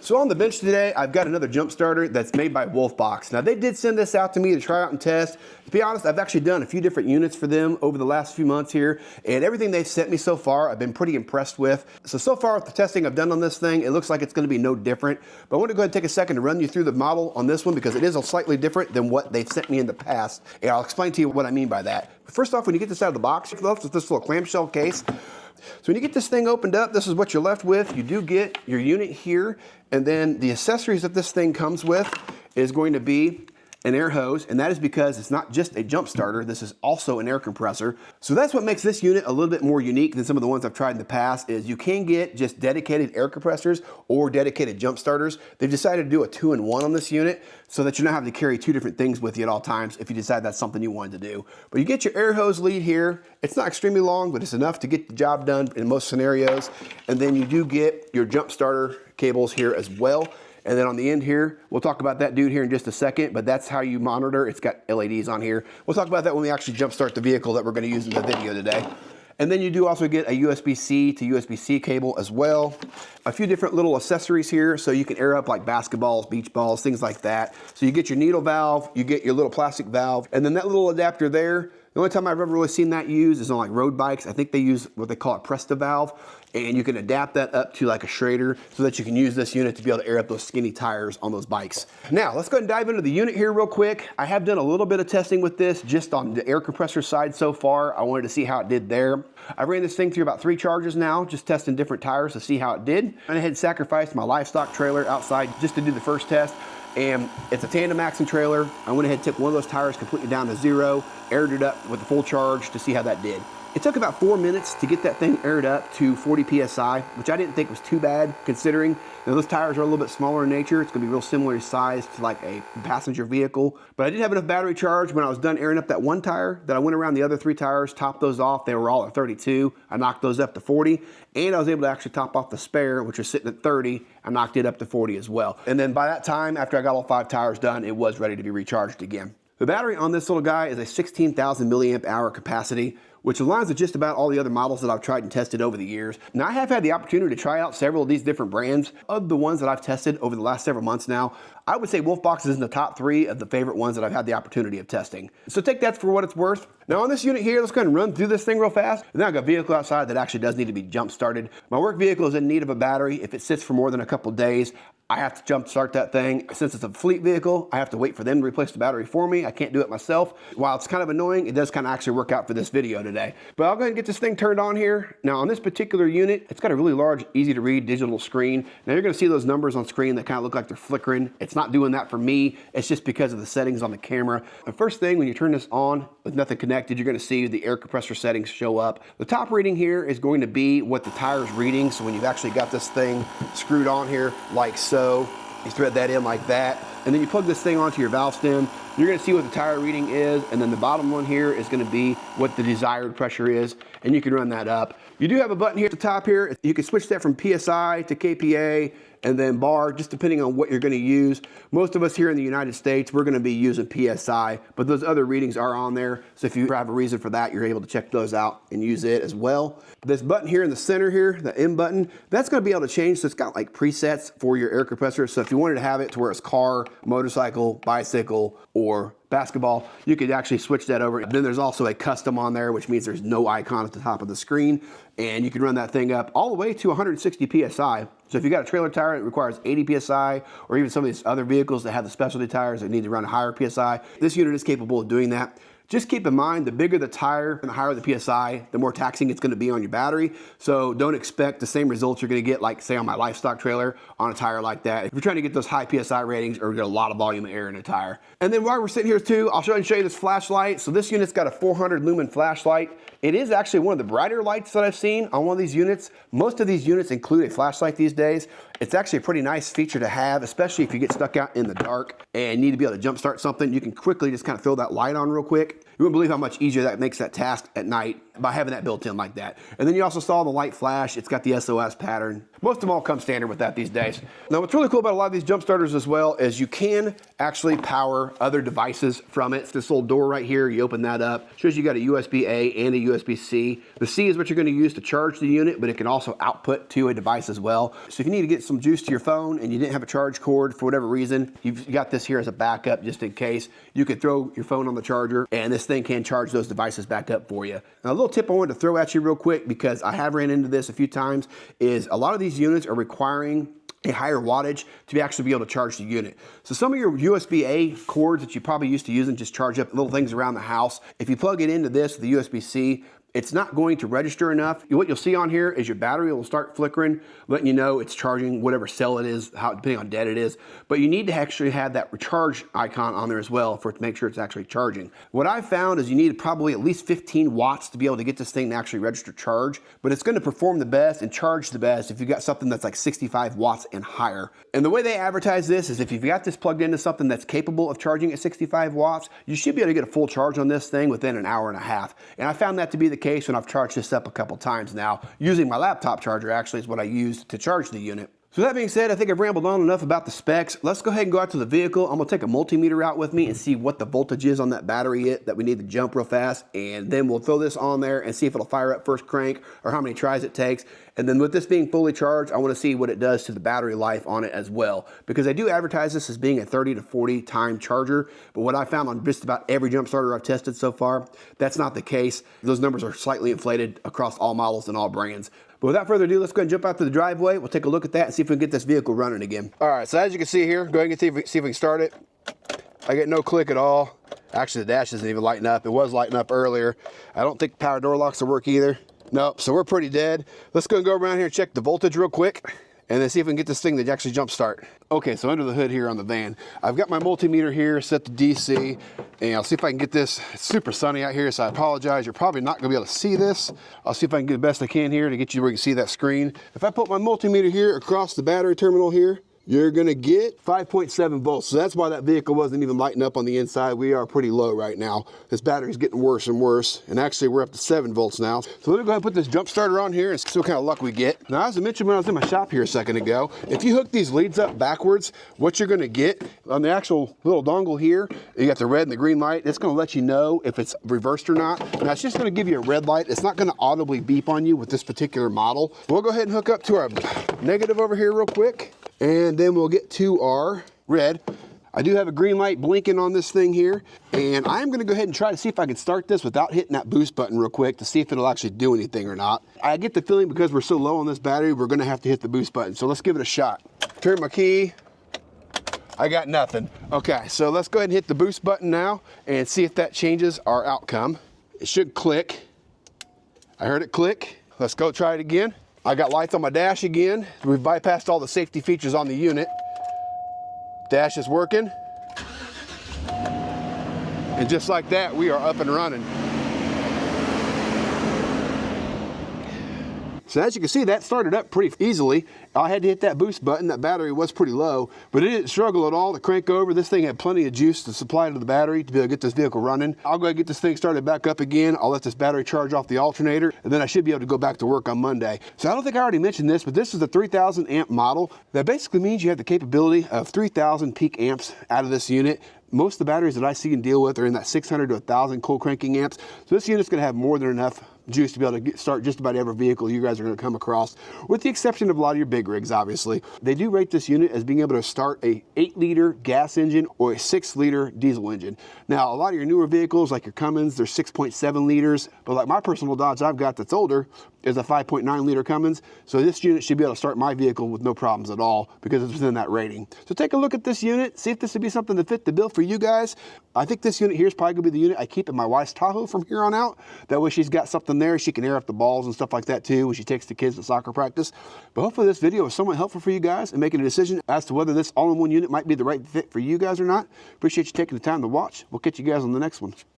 So on the bench today, I've got another jump starter that's made by WolfBox. Now they did send this out to me to try out and test. To be honest, I've actually done a few different units for them over the last few months here, and everything they've sent me so far, I've been pretty impressed with. So far with the testing I've done on this thing, it looks like it's gonna be no different. But I want to go ahead and take a second to run you through the model on this one because it is a slightly different than what they've sent me in the past. And I'll explain to you what I mean by that. But first off, when you get this out of the box, you're left with this little clamshell case. So when you get this thing opened up, this is what you're left with. You do get your unit here, and then the accessories that this thing comes with is going to be an air hose, and that is because it's not just a jump starter, this is also an air compressor. So that's what makes this unit a little bit more unique than some of the ones I've tried in the past, is you can get just dedicated air compressors or dedicated jump starters. They've decided to do a 2-in-1 on this unit so that you're not having to carry two different things with you at all times if you decide that's something you wanted to do. But you get your air hose lead here. It's not extremely long, but it's enough to get the job done in most scenarios. And then you do get your jump starter cables here as well. And then on the end here, we'll talk about that dude here in just a second, but that's how you monitor. It's got LEDs on here. We'll talk about that when we actually jump start the vehicle that we're gonna use in the video today. And then you do also get a USB-C to USB-C cable as well. A few different little accessories here so you can air up like basketballs, beach balls, things like that. So you get your needle valve, you get your little plastic valve, and then that little adapter there, the only time I've ever really seen that used is on like road bikes. I think they use what they call a Presta valve, and you can adapt that up to like a Schrader so that you can use this unit to be able to air up those skinny tires on those bikes. Now, let's go ahead and dive into the unit here real quick. I have done a little bit of testing with this just on the air compressor side so far. I wanted to see how it did there. I ran this thing through about 3 charges now, just testing different tires to see how it did. I went ahead and sacrificed my livestock trailer outside just to do the first test. And it's a tandem axle trailer. I went ahead and took one of those tires completely down to 0, aired it up with a full charge to see how that did. It took about 4 minutes to get that thing aired up to 40 PSI, which I didn't think was too bad considering those tires are a little bit smaller in nature. It's gonna be real similar size to like a passenger vehicle. But I did have enough battery charge when I was done airing up that one tire that I went around the other 3 tires, topped those off. They were all at 32. I knocked those up to 40, and I was able to actually top off the spare, which was sitting at 30. I knocked it up to 40 as well. And then by that time, after I got all 5 tires done, it was ready to be recharged again. The battery on this little guy is a 16,000 milliamp hour capacity, which aligns with just about all the other models that I've tried and tested over the years. Now, I have had the opportunity to try out several of these different brands. Of the ones that I've tested over the last several months now, I would say WolfBox is in the top 3 of the favorite ones that I've had the opportunity of testing. So take that for what it's worth. Now on this unit here, let's go ahead and run through this thing real fast. And then I've got a vehicle outside that actually does need to be jump started. My work vehicle is in need of a battery. If it sits for more than a couple days, I have to jump start that thing. Since it's a fleet vehicle, I have to wait for them to replace the battery for me. I can't do it myself. While it's kind of annoying, it does kind of actually work out for this video today. But I'll go ahead and get this thing turned on here. Now on this particular unit, it's got a really large, easy to read digital screen. Now you're gonna see those numbers on screen that kind of look like they're flickering. It's not doing that for me. It's just because of the settings on the camera. The first thing, when you turn this on with nothing connected, you're gonna see the air compressor settings show up. The top reading here is going to be what the tire's reading. So when you've actually got this thing screwed on here like so, you thread that in like that, and then you plug this thing onto your valve stem. You're gonna see what the tire reading is, and then the bottom one here is gonna be what the desired pressure is, and you can run that up. You do have a button here at the top here. You can switch that from PSI to KPA, and then bar, just depending on what you're gonna use. Most of us here in the United States, we're gonna be using PSI, but those other readings are on there. So if you have a reason for that, you're able to check those out and use it as well. This button here in the center here, the M button, that's gonna be able to change. So it's got like presets for your air compressor. So if you wanted to have it to where it's car, motorcycle, bicycle, or basketball, you could actually switch that over. Then there's also a custom on there, which means there's no icon at the top of the screen, and you can run that thing up all the way to 160 PSI. So if you got a trailer tire that requires 80 PSI, or even some of these other vehicles that have the specialty tires that need to run a higher PSI, this unit is capable of doing that. Just keep in mind, the bigger the tire and the higher the PSI, the more taxing it's gonna be on your battery. So don't expect the same results you're gonna get, like say on my livestock trailer, on a tire like that. If you're trying to get those high PSI ratings or get a lot of volume of air in a tire. And then while we're sitting here too, I'll show you this flashlight. So this unit's got a 400 lumen flashlight. It is actually one of the brighter lights that I've seen on one of these units. Most of these units include a flashlight these days. It's actually a pretty nice feature to have, especially if you get stuck out in the dark and need to be able to jump start something. You can quickly just kind of throw that light on real quick. You wouldn't believe how much easier that makes that task at night by having that built in like that. And then you also saw the light flash. It's got the SOS pattern. Most of them all come standard with that these days. Now, what's really cool about a lot of these jump starters as well is you can actually power other devices from it. It's this little door right here. You open that up. Shows you got a USB-A and a USB-C. The C is what you're going to use to charge the unit, but it can also output to a device as well. So if you need to get some juice to your phone and you didn't have a charge cord for whatever reason, you've got this here as a backup just in case. You could throw your phone on the charger and this thing can charge those devices back up for you. Now, a little tip I wanted to throw at you real quick, because I have ran into this a few times, is a lot of these units are requiring a higher wattage to actually be able to charge the unit. So some of your USB-A cords that you probably used to using just charge up little things around the house. If you plug it into this, the USB-C, it's not going to register enough. What you'll see on here is your battery will start flickering, letting you know it's charging whatever cell it is, depending on dead it is. But you need to actually have that recharge icon on there as well for it to make sure it's actually charging. What I've found is you need probably at least 15 watts to be able to get this thing to actually register charge, but it's going to perform the best and charge the best if you've got something that's like 65 watts and higher. And the way they advertise this is if you've got this plugged into something that's capable of charging at 65 watts, you should be able to get a full charge on this thing within an hour and a half. And I found that to be the case when I've charged this up a couple times now. Using my laptop charger actually is what I used to charge the unit. So that being said, I think I've rambled on enough about the specs. Let's go ahead and go out to the vehicle. I'm gonna take a multimeter out with me and see what the voltage is on that battery that we need to jump real fast. And then we'll throw this on there and see if it'll fire up first crank or how many tries it takes. And then with this being fully charged, I wanna see what it does to the battery life on it as well. Because they do advertise this as being a 30 to 40 time charger. But what I found on just about every jump starter I've tested so far, that's not the case. Those numbers are slightly inflated across all models and all brands. But without further ado, let's go ahead and jump out to the driveway. We'll take a look at that and see if we can get this vehicle running again. All right, so as you can see here, go ahead and see if we can start it. I get no click at all. Actually, the dash isn't even lighting up. It was lighting up earlier. I don't think power door locks will work either. Nope, so we're pretty dead. Let's go around here and check the voltage real quick, and then see if we can get this thing to actually jump start. Okay, so under the hood here on the van, I've got my multimeter here set to DC, and I'll see if I can get this. It's super sunny out here, so I apologize. You're probably not gonna be able to see this. I'll see if I can get the best I can here to get you where you can see that screen. If I put my multimeter here across the battery terminal here, you're gonna get 5.7 volts. So that's why that vehicle wasn't even lighting up on the inside. We are pretty low right now. This battery's getting worse and worse. And actually we're up to 7 volts now. So let me go ahead and put this jump starter on here and see what kind of luck we get. Now, as I mentioned when I was in my shop here a second ago, if you hook these leads up backwards, what you're gonna get on the actual little dongle here, you got the red and the green light. It's gonna let you know if it's reversed or not. Now it's just gonna give you a red light. It's not gonna audibly beep on you with this particular model. We'll go ahead and hook up to our negative over here real quick. And then we'll get to our red. I do have a green light blinking on this thing here, and I'm gonna go ahead and try to see if I can start this without hitting that boost button real quick to see if it'll actually do anything or not. I get the feeling because we're so low on this battery, we're gonna have to hit the boost button. So let's give it a shot. Turn my key. I got nothing. Okay, so let's go ahead and hit the boost button now and see if that changes our outcome. It should click. I heard it click. Let's go try it again. I got lights on my dash again. We've bypassed all the safety features on the unit. Dash is working. And just like that, we are up and running. So as you can see, that started up pretty easily. I had to hit that boost button. That battery was pretty low, but it didn't struggle at all to crank over. This thing had plenty of juice to supply to the battery to be able to get this vehicle running. I'll go ahead and get this thing started back up again. I'll let this battery charge off the alternator, and then I should be able to go back to work on Monday. So I don't think I already mentioned this, but this is a 3,000 amp model. That basically means you have the capability of 3,000 peak amps out of this unit. Most of the batteries that I see and deal with are in that 600 to 1,000 cold cranking amps. So this unit's gonna have more than enough juice to be able to start just about every vehicle you guys are going to come across, with the exception of a lot of your big rigs, obviously. They do rate this unit as being able to start a 8-liter gas engine or a 6-liter diesel engine. Now, a lot of your newer vehicles, like your Cummins, they're 6.7 liters, but like my personal Dodge I've got that's older is a 5.9 liter Cummins. So this unit should be able to start my vehicle with no problems at all because it's within that rating. So take a look at this unit, see if this would be something to fit the bill for you guys. I think this unit here is probably going to be the unit I keep in my wife's Tahoe from here on out. That way she's got something there. She can air up the balls and stuff like that too when she takes the kids to soccer practice. But hopefully this video was somewhat helpful for you guys in making a decision as to whether this all-in-one unit might be the right fit for you guys or not. Appreciate you taking the time to watch. We'll catch you guys on the next one.